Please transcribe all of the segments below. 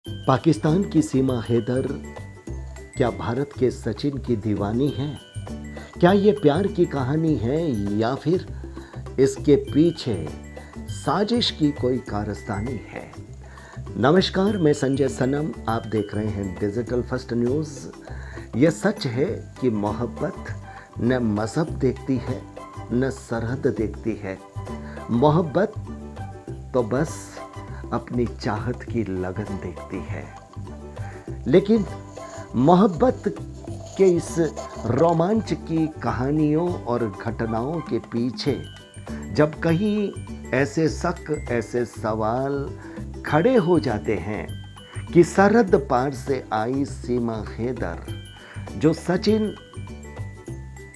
पाकिस्तान की सीमा हैदर क्या भारत के सचिन की दीवानी है? क्या ये प्यार की कहानी है या फिर इसके पीछे साजिश की कोई कारस्तानी है? नमस्कार, मैं संजय सनम, आप देख रहे हैं डिजिटल फर्स्ट न्यूज़। ये सच है कि मोहब्बत न मज़हब देखती है न सरहद देखती है। मोहब्बत तो बस अपनी चाहत की लगन देखती है। लेकिन मोहब्बत के इस रोमांच की कहानियों और घटनाओं के पीछे जब कहीं ऐसे शक, ऐसे सवाल खड़े हो जाते हैं कि सरहद पार से आई सीमा हैदर जो सचिन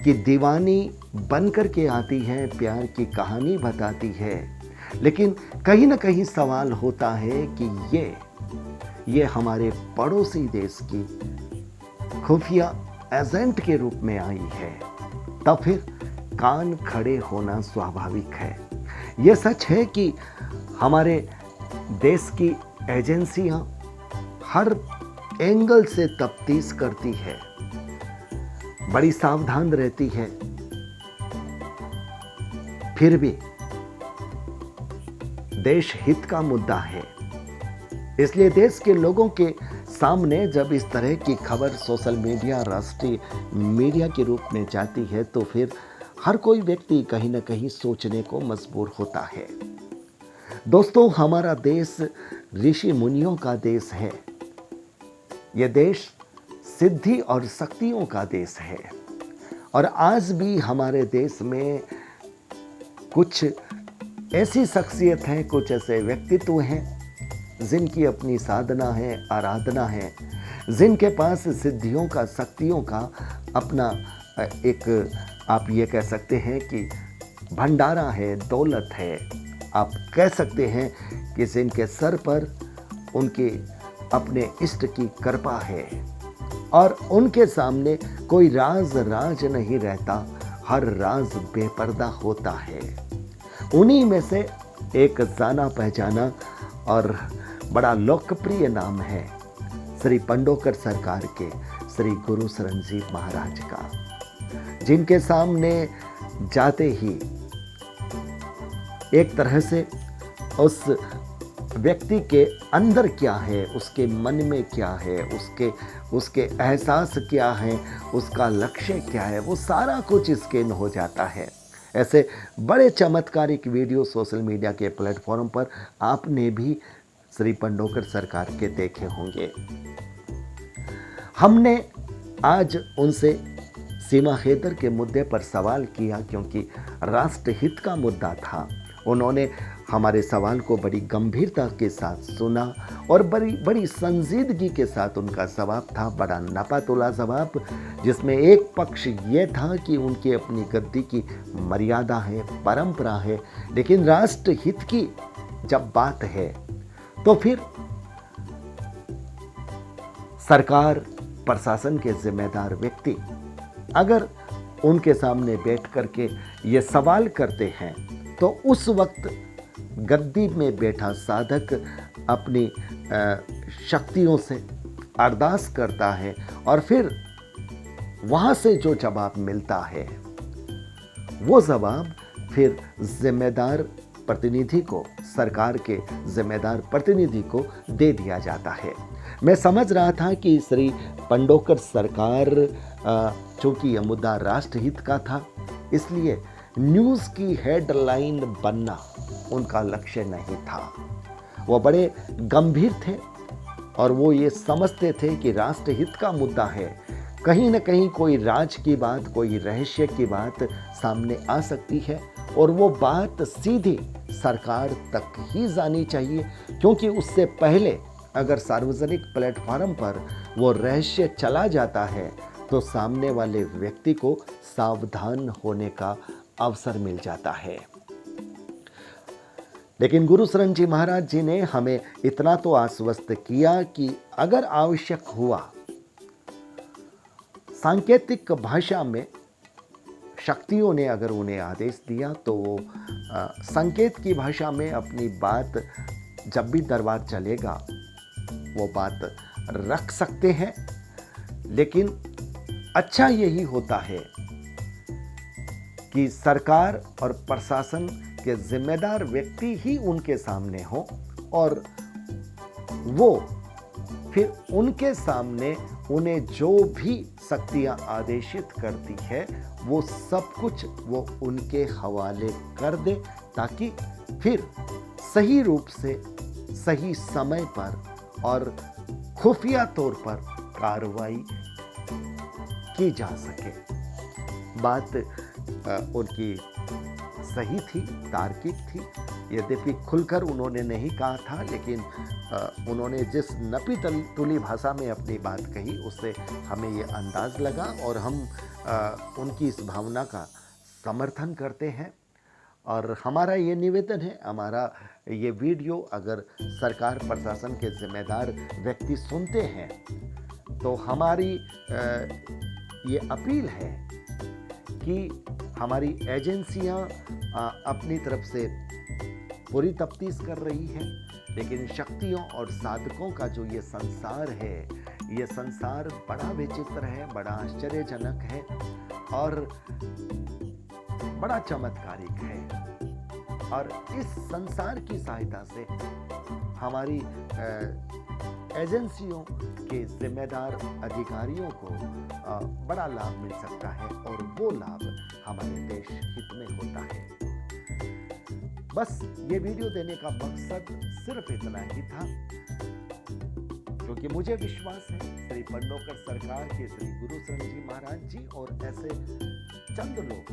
की दीवानी बनकर के आती है, प्यार की कहानी बताती है, लेकिन कहीं ना कहीं सवाल होता है कि ये हमारे पड़ोसी देश की खुफिया एजेंट के रूप में आई है, तब फिर कान खड़े होना स्वाभाविक है। ये सच है कि हमारे देश की एजेंसियां हर एंगल से तफ्तीश करती है, बड़ी सावधान रहती है, फिर भी देश हित का मुद्दा है। इसलिए देश के लोगों के सामने जब इस तरह की खबर सोशल मीडिया, राष्ट्रीय मीडिया के रूप में जाती है तो फिर हर कोई व्यक्ति कहीं ना कहीं सोचने को मजबूर होता है। दोस्तों, हमारा देश ऋषि मुनियों का देश है। यह देश सिद्धि और शक्तियों का देश है और आज भी हमारे देश में कुछ ऐसी शख्सियत हैं, कुछ ऐसे व्यक्तित्व हैं जिनकी अपनी साधना है, आराधना है, जिनके पास सिद्धियों का, शक्तियों का अपना एक, आप ये कह सकते हैं कि भंडारा है, दौलत है। आप कह सकते हैं कि जिनके सर पर उनके अपने इष्ट की कृपा है और उनके सामने कोई राज नहीं रहता, हर राज बेपर्दा होता है। उन्हीं में से एक जाना पहचाना और बड़ा लोकप्रिय नाम है श्री पंडोकर सरकार के श्री गुरु शरण जी महाराज का, जिनके सामने जाते ही एक तरह से उस व्यक्ति के अंदर क्या है, उसके मन में क्या है, उसके एहसास क्या है, उसका लक्ष्य क्या है, वो सारा कुछ स्कैन हो जाता है। ऐसे बड़े चमत्कारिक वीडियो सोशल मीडिया के प्लेटफॉर्म पर आपने भी श्री पंडोकर सरकार के देखे होंगे। हमने आज उनसे सीमा हैदर के मुद्दे पर सवाल किया क्योंकि राष्ट्रहित का मुद्दा था। उन्होंने हमारे सवाल को बड़ी गंभीरता के साथ सुना और बड़ी संजीदगी के साथ उनका जवाब था, बड़ा नपातुला जवाब, जिसमें एक पक्ष ये था कि उनकी अपनी गद्दी की मर्यादा है, परंपरा है, लेकिन राष्ट्रहित की जब बात है तो फिर सरकार, प्रशासन के जिम्मेदार व्यक्ति अगर उनके सामने बैठ करके ये सवाल करते हैं तो उस वक्त गद्दी में बैठा साधक अपनी शक्तियों से अरदास करता है और फिर वहाँ से जो जवाब मिलता है वो जवाब फिर जिम्मेदार प्रतिनिधि को, सरकार के जिम्मेदार प्रतिनिधि को दे दिया जाता है। मैं समझ रहा था कि श्री पंडोकर सरकार, चूँकि यह मुद्दा राष्ट्रहित का था, इसलिए न्यूज़ की हेडलाइन बनना उनका लक्ष्य नहीं था। वो बड़े गंभीर थे और वो ये समझते थे कि राष्ट्रहित का मुद्दा है, कहीं ना कहीं कोई राज की बात, कोई रहस्य की बात सामने आ सकती है और वो बात सीधी सरकार तक ही जानी चाहिए, क्योंकि उससे पहले अगर सार्वजनिक प्लेटफॉर्म पर वो रहस्य चला जाता है तो सामने वाले व्यक्ति को सावधान होने का अवसर मिल जाता है। लेकिन गुरु शरण जी महाराज जी ने हमें इतना तो आश्वस्त किया कि अगर आवश्यक हुआ, सांकेतिक भाषा में शक्तियों ने अगर उन्हें आदेश दिया तो वो संकेत की भाषा में अपनी बात जब भी दरबार चलेगा वो बात रख सकते हैं, लेकिन अच्छा यही होता है कि सरकार और प्रशासन के जिम्मेदार व्यक्ति ही उनके सामने हो और वो फिर उनके सामने उन्हें जो भी शक्तियां आदेशित करती है वो सब कुछ वो उनके हवाले कर दे, ताकि फिर सही रूप से सही समय पर और खुफिया तौर पर कार्रवाई की जा सके। बात उनकी सही थी, तार्किक थी। यद्यपि खुलकर उन्होंने नहीं कहा था, लेकिन उन्होंने जिस नपी तुली भाषा में अपनी बात कही उससे हमें ये अंदाज लगा और हम उनकी इस भावना का समर्थन करते हैं। और हमारा ये निवेदन है, हमारा ये वीडियो अगर सरकार प्रशासन के जिम्मेदार व्यक्ति सुनते हैं तो हमारी ये अपील है कि हमारी एजेंसियां अपनी तरफ से पूरी तफ्तीश कर रही हैं, लेकिन शक्तियों और साधकों का जो ये संसार है, ये संसार बड़ा विचित्र है, बड़ा आश्चर्यजनक है और बड़ा चमत्कारिक है। और इस संसार की सहायता से हमारी एजेंसियों के जिम्मेदार अधिकारियों को बड़ा लाभ मिल सकता है और वो लाभ हमारे देश हित में होता है। बस ये वीडियो देने का मकसद सिर्फ इतना ही था, क्योंकि मुझे विश्वास है श्री पंडोकर सरकार के श्री गुरु शरण जी महाराज जी और ऐसे चंद लोग